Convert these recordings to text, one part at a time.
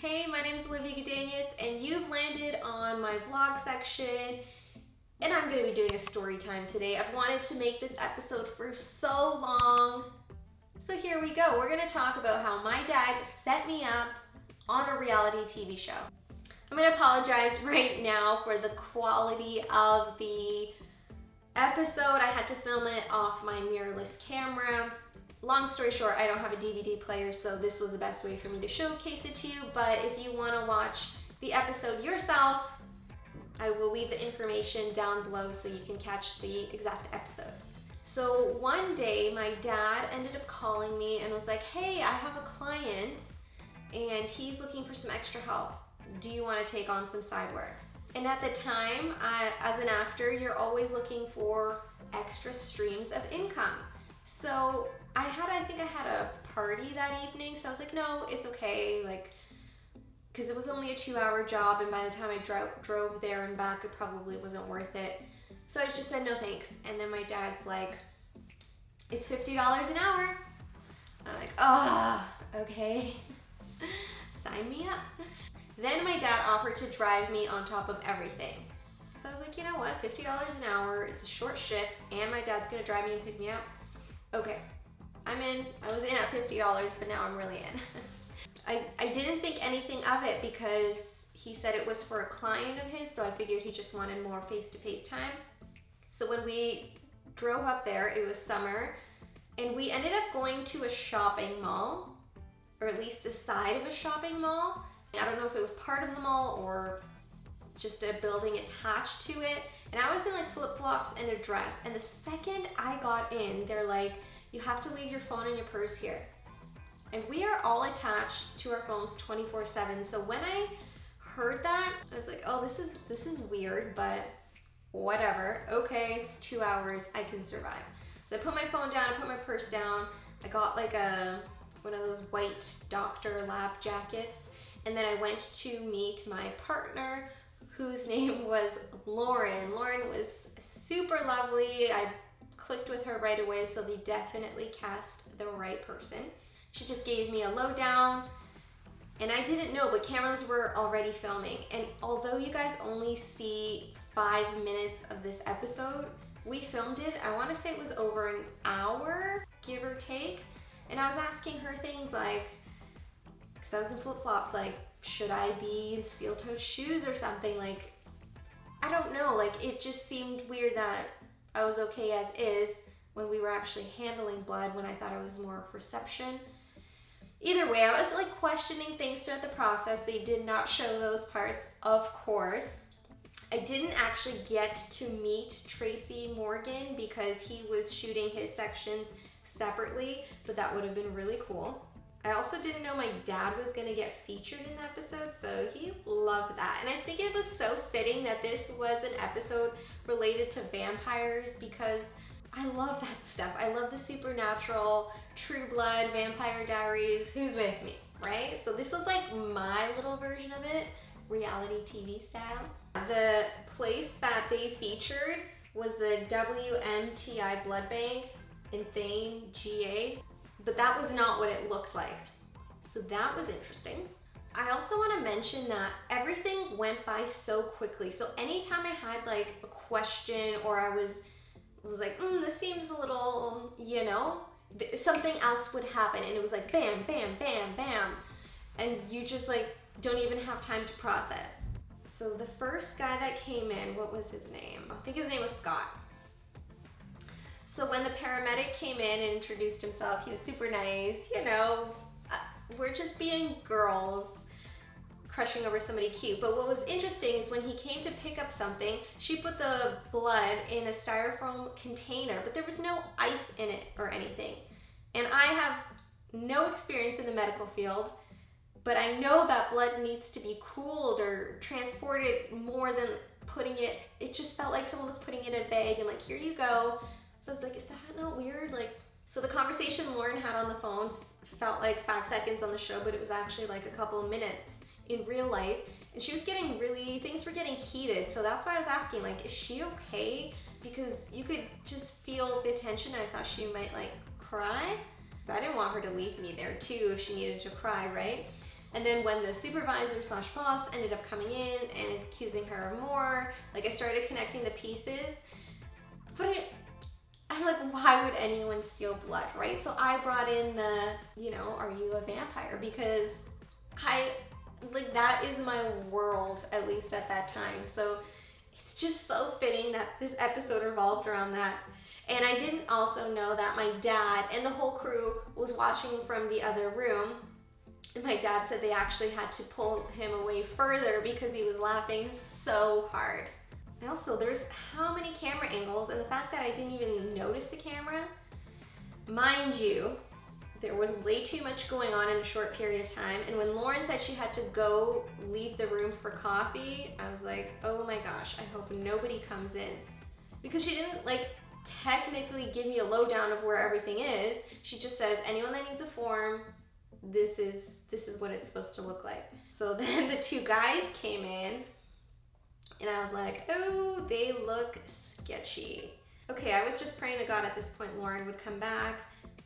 Hey, my name is Olivia Gudaniec, and you've landed on my vlog section, and I'm going to be doing a story time today. I've wanted to make this episode for so long, so here we go. We're going to talk about how my dad set me up on a reality TV show. I'm going to apologize right now for the quality of the episode. I had to film it off my mirrorless camera. Long story short, I don't have a DVD player, so this was the best way for me to showcase it to you. But if you want to watch the episode yourself, I will leave the information down below so you can catch the exact episode. So one day, my dad ended up calling me and was like, hey, I have a client and he's looking for some extra help. Do you want to take on some side work? And at the time, as an actor, you're always looking for extra streams of income. So I think I had a party that evening, so I was like, no, it's okay, because it was only a 2-hour job, and by the time I drove there and back, it probably wasn't worth it. So I just said, no thanks. And then my dad's like, it's $50 an hour. I'm like, okay, sign me up. Then my dad offered to drive me on top of everything. So I was like, you know what, $50 an hour, it's a short shift, and my dad's gonna drive me and pick me up. Okay, I'm in. I was in at $50, but now I'm really in. I didn't think anything of it because he said it was for a client of his, so I figured he just wanted more face-to-face time. So when we drove up there, it was summer, and we ended up going to a shopping mall, or at least the side of a shopping mall. I don't know if it was part of the mall or just a building attached to it. And I was in flip-flops and a dress. And the second I got in, they're like, you have to leave your phone and your purse here. And we are all attached to our phones 24/7. So when I heard that, I was like, oh, this is weird, but whatever. Okay, it's 2 hours, I can survive. So I put my phone down, I put my purse down. I got one of those white doctor lab jackets. And then I went to meet my partner, whose name was Lauren. Lauren was super lovely. I clicked with her right away, so they definitely cast the right person. She just gave me a lowdown, and I didn't know, but cameras were already filming. And although you guys only see 5 minutes of this episode, we filmed it, I wanna say it was over an hour, give or take. And I was asking her things like, because I was in flip-flops, like, should I be in steel-toed shoes or something? Like, I don't know, like, it just seemed weird that I was okay as is when we were actually handling blood, when I thought it was more of reception. Either way, I was questioning things throughout the process. They did not show those parts, of course. I didn't actually get to meet Tracy Morgan because he was shooting his sections separately, but that would have been really cool. I also didn't know my dad was gonna get featured in the episode, so he loved that. And I think it was so fitting that this was an episode related to vampires because I love that stuff. I love the supernatural, True Blood, Vampire Diaries, who's with me, right? So this was my little version of it, reality TV style. The place that they featured was the WMTI Blood Bank in Thane, GA. But that was not what it looked like. So that was interesting. I also want to mention that everything went by so quickly. So anytime I had a question or I was like, this seems a little, something else would happen. And it was like, bam, bam, bam, bam. And you just don't even have time to process. So the first guy that came in, what was his name? I think his name was Scott. So when the paramedic came in and introduced himself, he was super nice, we're just being girls crushing over somebody cute. But what was interesting is when he came to pick up something, she put the blood in a styrofoam container, but there was no ice in it or anything. And I have no experience in the medical field, but I know that blood needs to be cooled or transported more than putting it just felt like someone was putting it in a bag and here you go. So I was like, is that not weird? So the conversation Lauren had on the phone felt like 5 seconds on the show, but it was actually a couple of minutes in real life. And she was things were getting heated. So that's why I was asking, is she okay? Because you could just feel the tension. I thought she might cry. So I didn't want her to leave me there too if she needed to cry, right? And then when the supervisor slash boss ended up coming in and accusing her of more, like I started connecting the pieces. But I'm like, why would anyone steal blood, right? So I brought in the, you know, are you a vampire? Because like that is my world, at least at that time. So it's just so fitting that this episode revolved around that. And I didn't also know that my dad and the whole crew was watching from the other room. And my dad said they actually had to pull him away further because he was laughing so hard. And also, there's how many camera angles, and the fact that I didn't even notice the camera. Mind you, there was way too much going on in a short period of time. And when Lauren said she had to go leave the room for coffee, I was like, oh my gosh, I hope nobody comes in. Because she didn't like technically give me a lowdown of where everything is. She just says, anyone that needs a form, this is what it's supposed to look like. So then the two guys came in and I was like, oh, they look sketchy. Okay, I was just praying to God at this point Lauren would come back.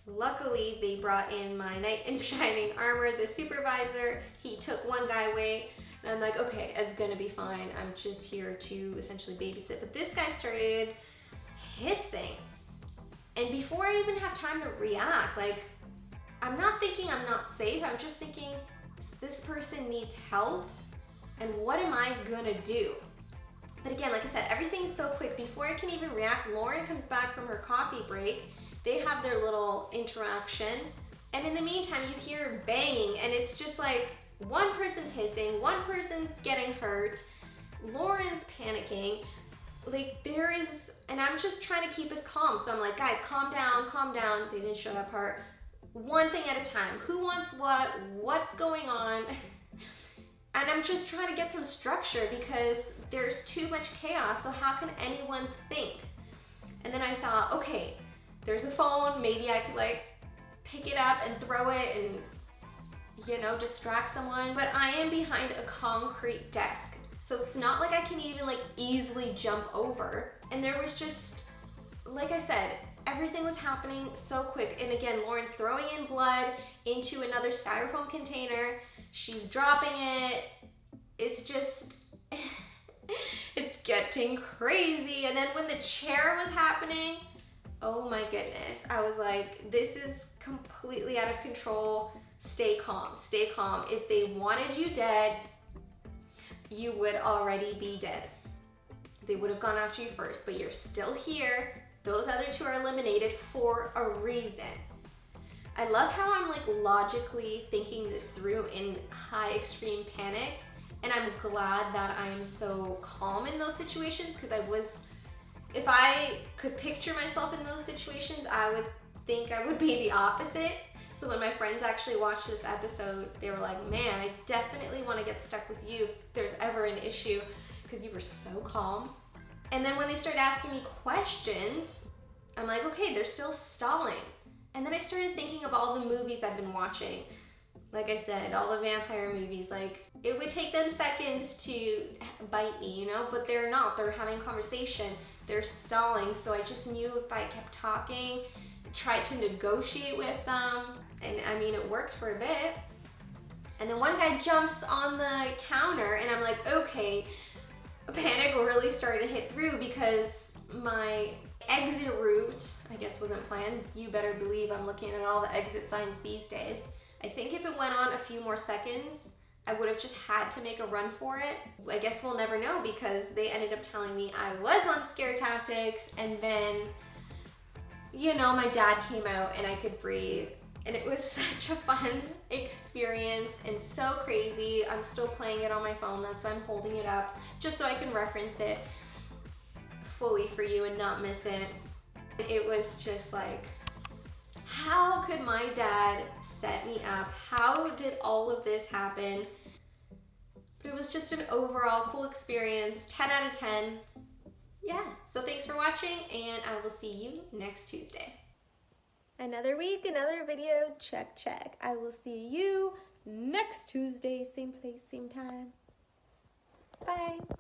Luckily, they brought in my knight in shining armor, the supervisor. He took one guy away and I'm like, okay, it's gonna be fine. I'm just here to essentially babysit. But this guy started hissing. And before I even have time to react, like, I'm not thinking I'm not safe. I'm just thinking this person needs help and what am I gonna do? But again, like I said, everything's so quick. Before I can even react, Lauren comes back from her coffee break. They have their little interaction. And in the meantime, you hear banging and it's just like one person's hissing, one person's getting hurt, Lauren's panicking. Like there is, and I'm just trying to keep us calm. So I'm like, guys, calm down, calm down. They didn't show that part. One thing at a time. Who wants what? What's going on? And I'm just trying to get some structure because there's too much chaos. So how can anyone think? And then I thought, okay, there's a phone. Maybe I could like pick it up and throw it and, you know, distract someone. But I am behind a concrete desk. So it's not like I can even like easily jump over. And there was just, like I said, everything was happening so quick. And again, Lauren's throwing in blood into another styrofoam container. She's dropping it. It's just, it's getting crazy. And then when the chair was happening, oh my goodness. I was like, this is completely out of control. Stay calm, stay calm. If they wanted you dead, you would already be dead. They would have gone after you first, but you're still here. Those other two are eliminated for a reason. I love how I'm like logically thinking this through in high extreme panic. And I'm glad that I'm so calm in those situations because if I could picture myself in those situations, I would think I would be the opposite. So when my friends actually watched this episode, they were like, man, I definitely want to get stuck with you if there's ever an issue because you were so calm. And then when they started asking me questions, I'm like, okay, they're still stalling. And then I started thinking of all the movies I've been watching. Like I said, all the vampire movies, like it would take them seconds to bite me, you know, but they're not. They're having conversation. They're stalling. So I just knew if I kept talking, tried to negotiate with them, and I mean, it worked for a bit. And then one guy jumps on the counter and I'm like, okay, panic really started to hit through because my exit route, I guess, wasn't planned. You better believe I'm looking at all the exit signs these days. I think if it went on a few more seconds, I would have just had to make a run for it. I guess we'll never know because they ended up telling me I was on scare tactics, and then, you know, my dad came out and I could breathe. And it was such a fun experience and so crazy. I'm still playing it on my phone. That's why I'm holding it up, just so I can reference it fully for you and not miss it. It was just like, how could my dad set me up? How did all of this happen? But it was just an overall cool experience, 10 out of 10. Yeah, so thanks for watching and I will see you next Tuesday. Another week, another video, check, check. I will see you next Tuesday, same place, same time. Bye.